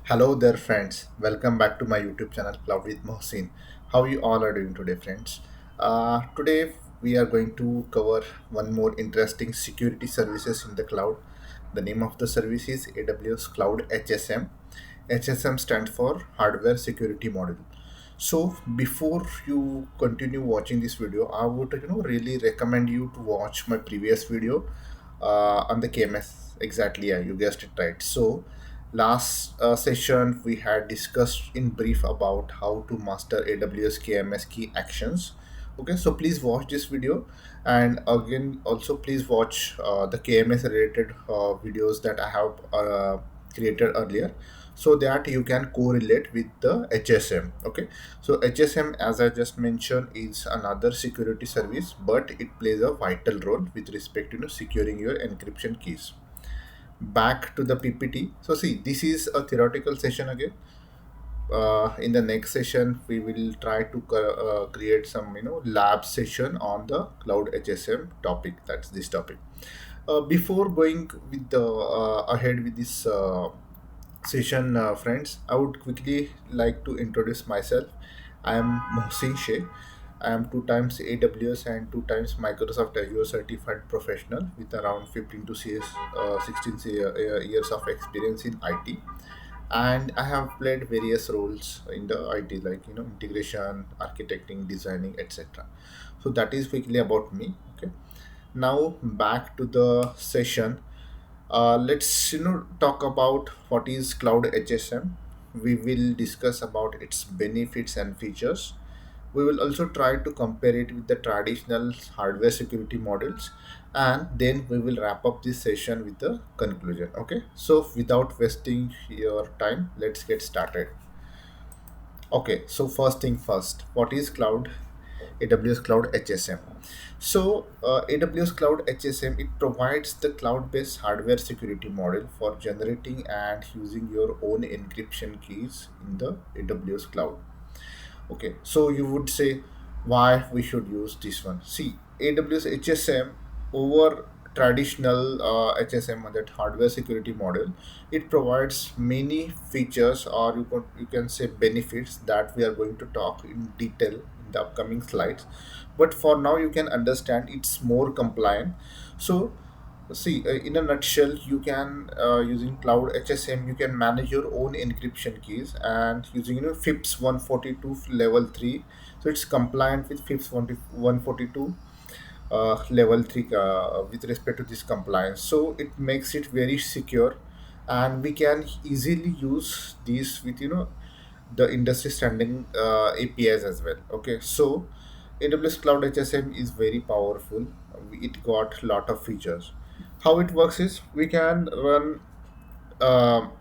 Hello there, friends. Welcome back to my YouTube channel, Cloud with Mohsin. How you all are doing today, friends? Today we are going to cover one more interesting security services in the cloud. The name of the service is AWS Cloud HSM. HSM stands for Hardware Security Model. So before you continue watching this video, I would really recommend you to watch my previous video on the KMS. Exactly, yeah, you guessed it right. So last session we had discussed in brief about how to master AWS KMS key actions. Okay, so please watch this video, and again also please watch the KMS related videos that I have created earlier, so that you can correlate with the HSM. Okay, so HSM, as I just mentioned, is another security service, but it plays a vital role with respect to securing your encryption keys. Back to the PPT. So see, this is a theoretical session again. In the next session, we will try to create some lab session on the cloud HSM topic. That's this topic. Before going with the ahead with this session, friends, I would quickly like to introduce myself. I am Mohsin Sheikh. I am two times AWS and two times Microsoft Azure certified professional with around 15 to 16 years of experience in IT. And I have played various roles in the IT, like integration, architecting, designing, etc. So that is quickly about me. Okay, now back to the session. Let's talk about what is cloud HSM. We will discuss about its benefits and features. We will also try to compare it with the traditional hardware security models, and then we will wrap up this session with the conclusion. Okay, so without wasting your time, let's get started. Okay, so first thing first, what is cloud? AWS Cloud HSM. So, AWS Cloud HSM, it provides the cloud-based hardware security model for generating and using your own encryption keys in the AWS cloud. Okay, so you would say why we should use this one. See, AWS HSM over traditional HSM, that hardware security model, it provides many features, or you can say benefits, that we are going to talk in detail in the upcoming slides. But for now, you can understand it's more compliant. So see, in a nutshell, you can using cloud HSM, you can manage your own encryption keys, and using FIPS 142 level 3. So it's compliant with FIPS 142 level 3 with respect to this compliance. So it makes it very secure, and we can easily use these with the industry standing APIs as well. Okay, so AWS Cloud HSM is very powerful. It got lot of features. How it works is we can run. um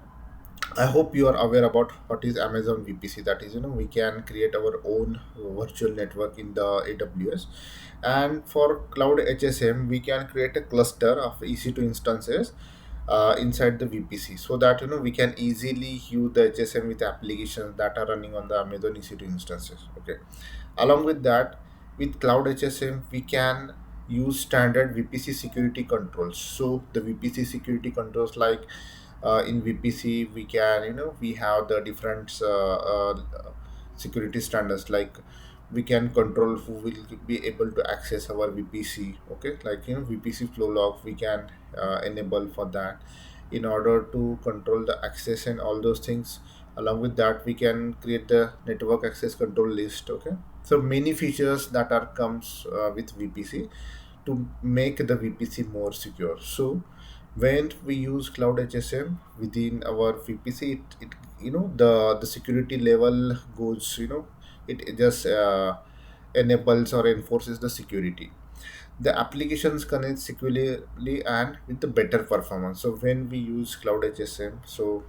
I hope you are aware about what is Amazon VPC. That is, we can create our own virtual network in the AWS, and for Cloud HSM, we can create a cluster of EC2 instances inside the VPC, so that we can easily use the HSM with applications that are running on the Amazon EC2 instances. Okay, along with that, with Cloud HSM, we can use standard VPC security controls. So the VPC security controls, like in VPC, we can we have the different security standards, like we can control who will be able to access our VPC. Okay, like VPC flow log we can enable for that, in order to control the access and all those things. Along with that, we can create the network access control list. Okay, so many features that are comes with VPC to make the VPC more secure. So when we use Cloud HSM within our VPC, it the security level goes, it just enables or enforces the security. The applications connect securely and with the better performance. So when we use Cloud HSM, so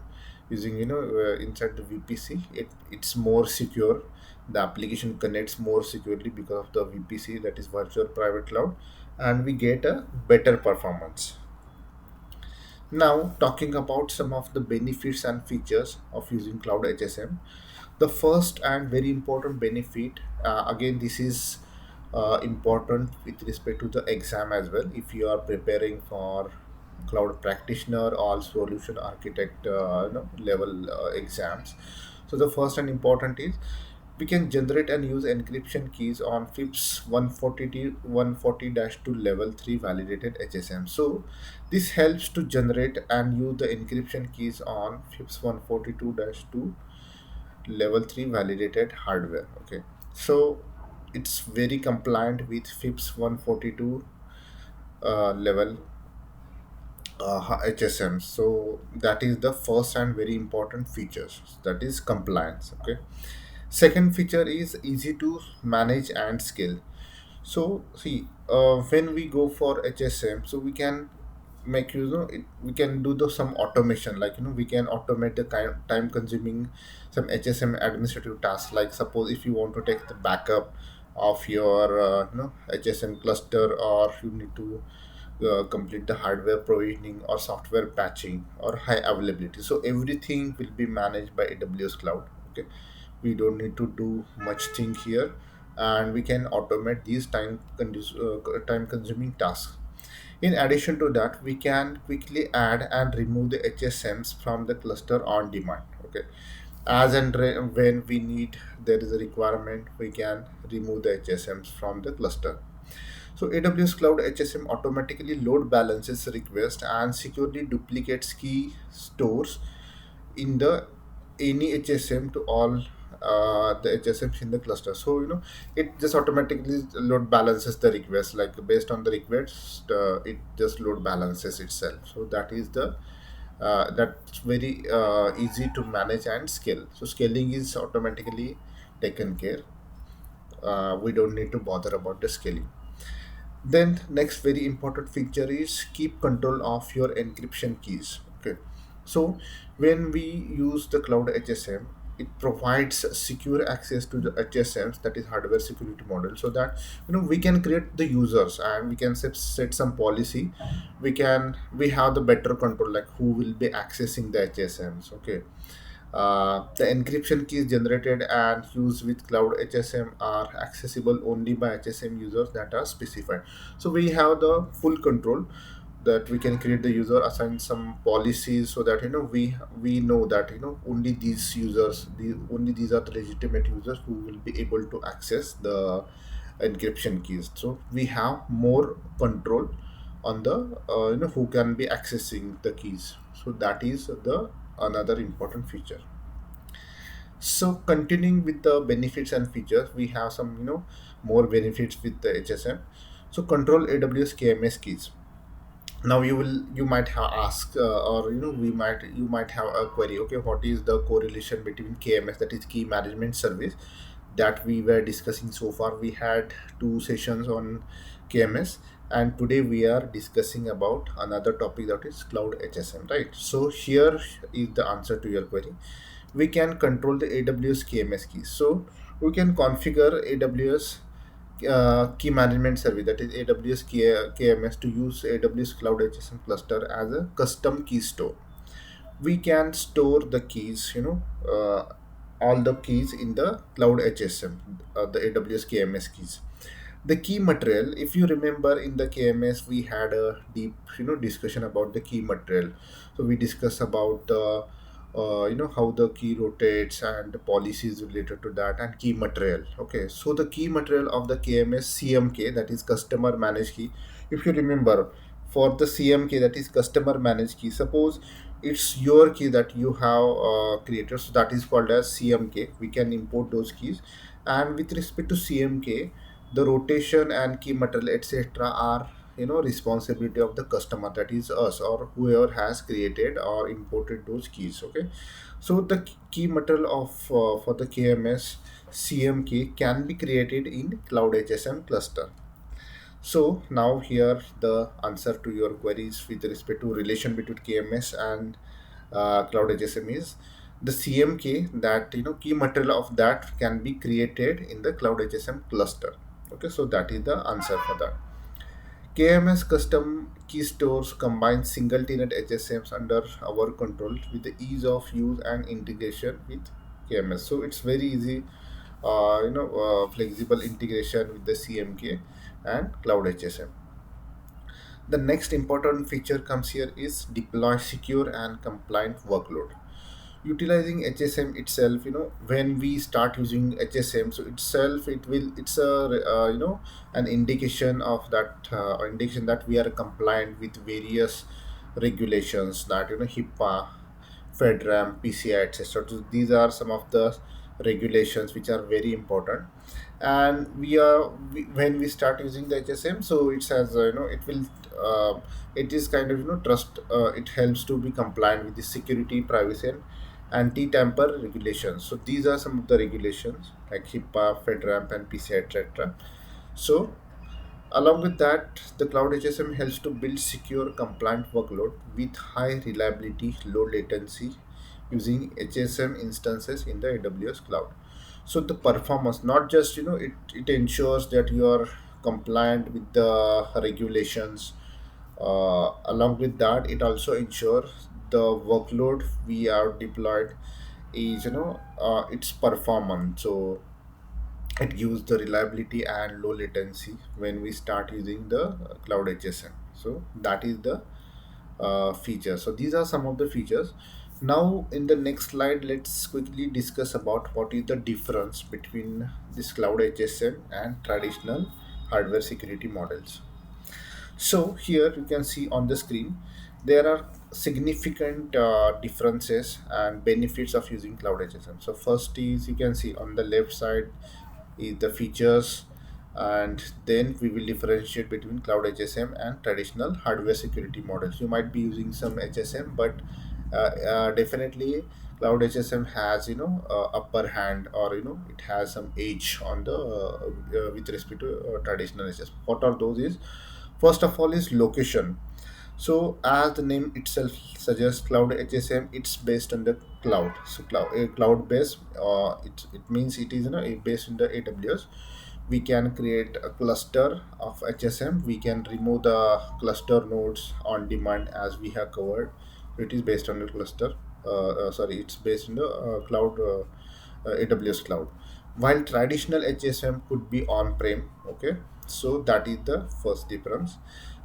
using inside the VPC, it's more secure. The application connects more securely because of the VPC, that is virtual private cloud, and we get a better performance. Now, talking about some of the benefits and features of using Cloud HSM, the first and very important benefit, again, this is important with respect to the exam as well. If you are preparing for cloud practitioner or solution architect level exams. So the first and important is we can generate and use encryption keys on FIPS 140-2 level 3 validated HSM. So this helps to generate and use the encryption keys on FIPS 142-2 level 3 validated hardware. Okay, so it's very compliant with FIPS 142 level HSM. So that is the first and very important features, that is compliance. Okay, second feature is easy to manage and scale. So see, when we go for HSM, so we can make we can do the some automation, like we can automate the kind time consuming some HSM administrative tasks. Like suppose if you want to take the backup of your HSM cluster, or you need to complete the hardware provisioning or software patching or high availability, so everything will be managed by AWS cloud. Okay, we don't need to do much thing here, and we can automate these time consuming tasks. In addition to that, we can quickly add and remove the HSMs from the cluster on demand. Okay, as and when we need, there is a requirement, we can remove the HSMs from the cluster. So AWS Cloud HSM automatically load balances request and securely duplicates key stores in the any HSM to all the HSMs in the cluster. So it just automatically load balances the request, like based on the request, it just load balances itself. So that is the that's very easy to manage and scale. So scaling is automatically taken care. We don't need to bother about the scaling. Then next very important feature is keep control of your encryption keys. Okay, so when we use the cloud HSM, it provides secure access to the HSMs, that is hardware security model, so that we can create the users and we can set some policy. We have the better control, like who will be accessing the HSMs. Okay, the encryption keys generated and used with Cloud HSM are accessible only by HSM users that are specified. So we have the full control, that we can create the user, assign some policies, so that we know that only these users, only these are the legitimate users who will be able to access the encryption keys. So we have more control on the who can be accessing the keys. So that is the another important feature. So continuing with the benefits and features, we have some more benefits with the HSM. So control AWS KMS keys. Now you might have asked, or you might have a query. Okay, what is the correlation between KMS, that is key management service, that we were discussing so far? We had two sessions on KMS, and today we are discussing about another topic, that is cloud HSM, right? So here is the answer to your query. We can control the AWS KMS keys. So we can configure AWS key management service, that is AWS KMS, to use AWS Cloud HSM cluster as a custom key store. We can store the keys, all the keys in the Cloud HSM, the AWS KMS keys. The key material, if you remember, in the KMS we had a deep discussion about the key material. So we discussed about how the key rotates and the policies related to that, and key material. Okay, so the key material of the KMS CMK, that is customer managed key. If you remember, for the CMK, that is customer managed key, suppose it's your key that you have created, so that is called as CMK. We can import those keys, and with respect to CMK, the rotation and key material etc are responsibility of the customer, that is us, or whoever has created or imported those keys. Okay, so the key material of for the KMS CMK can be created in Cloud HSM cluster. So now here the answer to your queries with respect to relation between KMS and Cloud HSM is the CMK, that key material of that can be created in the Cloud HSM cluster. Okay, so that is the answer for that. KMS custom key stores combine single tenant HSMs under our control with the ease of use and integration with KMS. So it's very easy, flexible integration with the CMK and Cloud HSM. The next important feature comes here is deploy secure and compliant workload. Utilizing HSM itself, when we start using HSM, so itself it's a an indication of that indication that we are compliant with various regulations, that HIPAA, FedRAM, PCI, etc. So these are some of the regulations which are very important. And when we start using the HSM, so it says it will it is kind of trust, it helps to be compliant with the security, privacy, and anti-tamper regulations. So these are some of the regulations like HIPAA, FedRAMP, and PCI, etc. So along with that, the Cloud HSM helps to build secure, compliant workload with high reliability, low latency using HSM instances in the AWS cloud. So the performance, not just it ensures that you are compliant with the regulations. Along with that, it also ensures the workload we have deployed is its performance. So it gives the reliability and low latency when we start using the cloud HSM. So that is the feature. So these are some of the features. Now in the next slide, let's quickly discuss about what is the difference between this cloud HSM and traditional hardware security models. So here you can see on the screen there are significant differences and benefits of using cloud HSM. So first is, you can see on the left side is the features, and then we will differentiate between cloud HSM and traditional hardware security models. You might be using some HSM, but definitely cloud HSM has upper hand, or it has some edge on the with respect to traditional HSM. What are those is, first of all is location. So as the name itself suggests, cloud HSM, it's based on the cloud. So cloud based, it means it is based in the AWS. We can create a cluster of HSM. We can remove the cluster nodes on demand, as we have covered. It is based on the cluster. Sorry, it's based on the cloud, AWS cloud. While traditional HSM could be on-prem. Okay, so that is the first difference.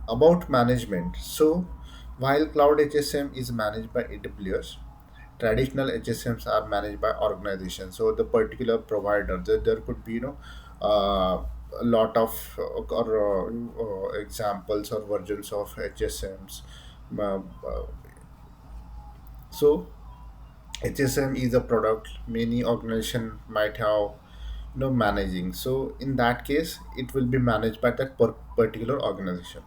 About management, so while cloud HSM is managed by AWS, traditional HSMs are managed by organizations. So the particular provider, there could be a lot of examples or versions of HSMs. Uh, uh, so HSM is a product many organization might have managing. So in that case, it will be managed by that particular organization.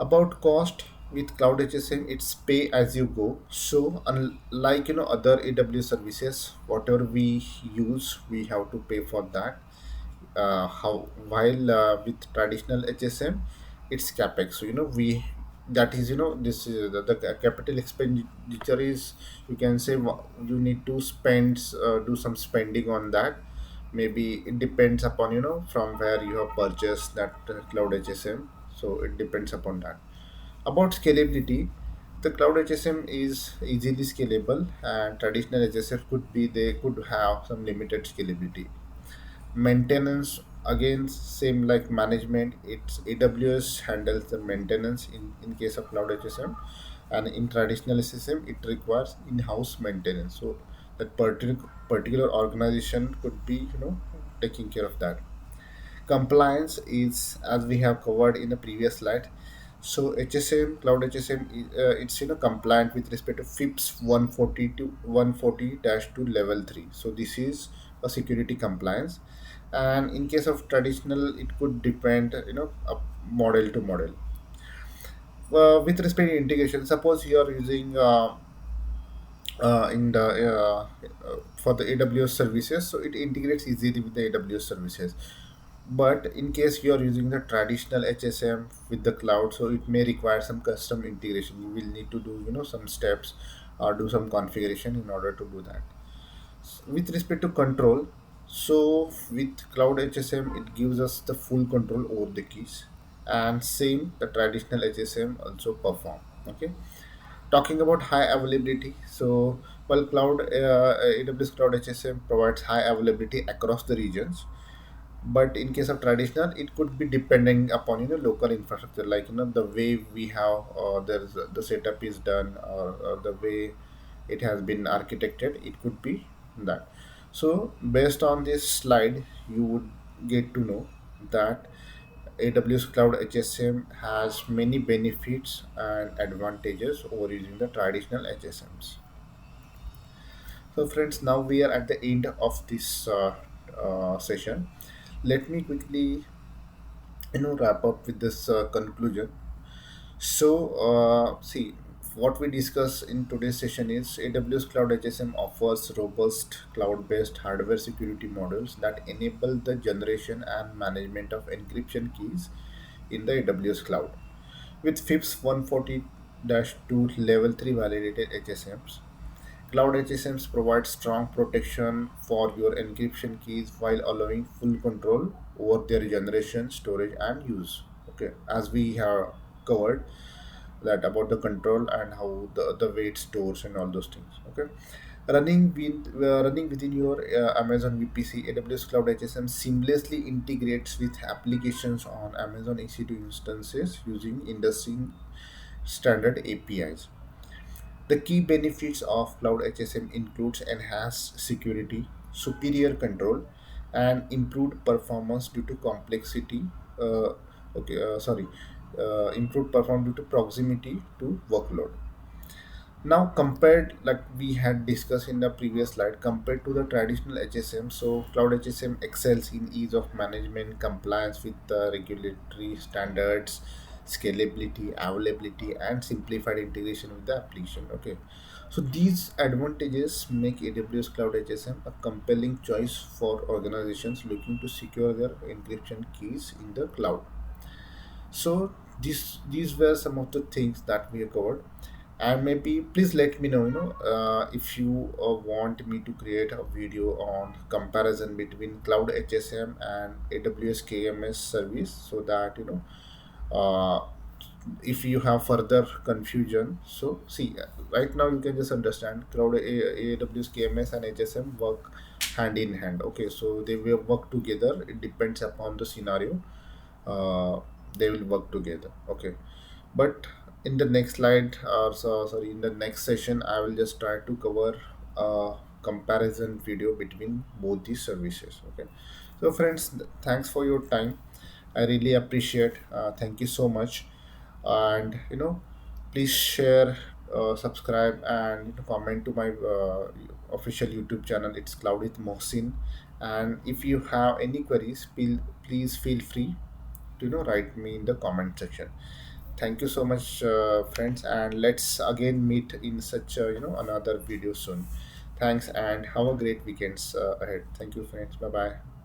About cost, with cloud HSM, it's pay as you go. So unlike other AWS services, whatever we use, we have to pay for that. How While with traditional HSM, it's capex. So we, that is this is the capital expenditure is, you can say, you need to spend, do some spending on that. Maybe it depends upon from where you have purchased that cloud HSM. So it depends upon that. About scalability, the cloud HSM is easily scalable, and traditional HSM they could have some limited scalability. Maintenance, again same like management, it's AWS handles the maintenance in case of cloud HSM, and in traditional HSM it requires in-house maintenance. So that particular organization could be taking care of that. Compliance is, as we have covered in the previous slide. So HSM, cloud HSM, it's compliant with respect to FIPS 140 to 140-2 level 3. So this is a security compliance. And in case of traditional, it could depend model to model. With respect to integration, suppose you are using in the for the AWS services, so it integrates easily with the AWS services. But in case you are using the traditional HSM with the cloud, so it may require some custom integration. You will need to do some steps or do some configuration in order to do that. With respect to control, so with cloud HSM, it gives us the full control over the keys, and same the traditional HSM also perform. Okay, talking about high availability, so AWS cloud HSM provides high availability across the regions. But in case of traditional, it could be depending upon local infrastructure, like the way we have there's the setup is done, or the way it has been architected, it could be that. So based on this slide, you would get to know that AWS Cloud HSM has many benefits and advantages over using the traditional HSMs. So friends, now we are at the end of this session. Let me quickly wrap up with this conclusion. So see, what we discuss in today's session is AWS Cloud HSM offers robust cloud-based hardware security models that enable the generation and management of encryption keys in the AWS cloud. With FIPS 140-2 level 3 validated HSMs, Cloud HSMs provide strong protection for your encryption keys while allowing full control over their generation, storage, and use. Okay, as we have covered that about the control and how the way it stores and all those things. Okay, running within your Amazon VPC, AWS Cloud HSM seamlessly integrates with applications on Amazon EC2 instances using industry standard APIs. The key benefits of Cloud HSM includes enhanced security, superior control, and improved performance due to complexity. Uh, improved performance due to proximity to workload. Now, compared, like we had discussed in the previous slide, compared to the traditional HSM, so Cloud HSM excels in ease of management, compliance with the regulatory standards, scalability, availability, and simplified integration with the application. Okay, so these advantages make AWS Cloud HSM a compelling choice for organizations looking to secure their encryption keys in the cloud. So these were some of the things that we have covered, and maybe please let me know, if you want me to create a video on comparison between Cloud HSM and AWS KMS service, so that uh, if you have further confusion. So see, right now you can just understand AWS KMS and HSM work hand in hand. Okay, so they will work together. It depends upon the scenario. uh, they will work together. Okay, but in the next slide, sorry, in the next session, I will just try to cover a comparison video between both these services. Okay, so friends, thanks for your time. I really appreciate. Thank you so much, and please share, subscribe, and comment to my official YouTube channel. It's Cloud with Mohsin, and if you have any queries, please feel free to write me in the comment section. Thank you so much, friends, and let's again meet in such another video soon. Thanks, and have a great weekends ahead. Thank you, friends. Bye bye.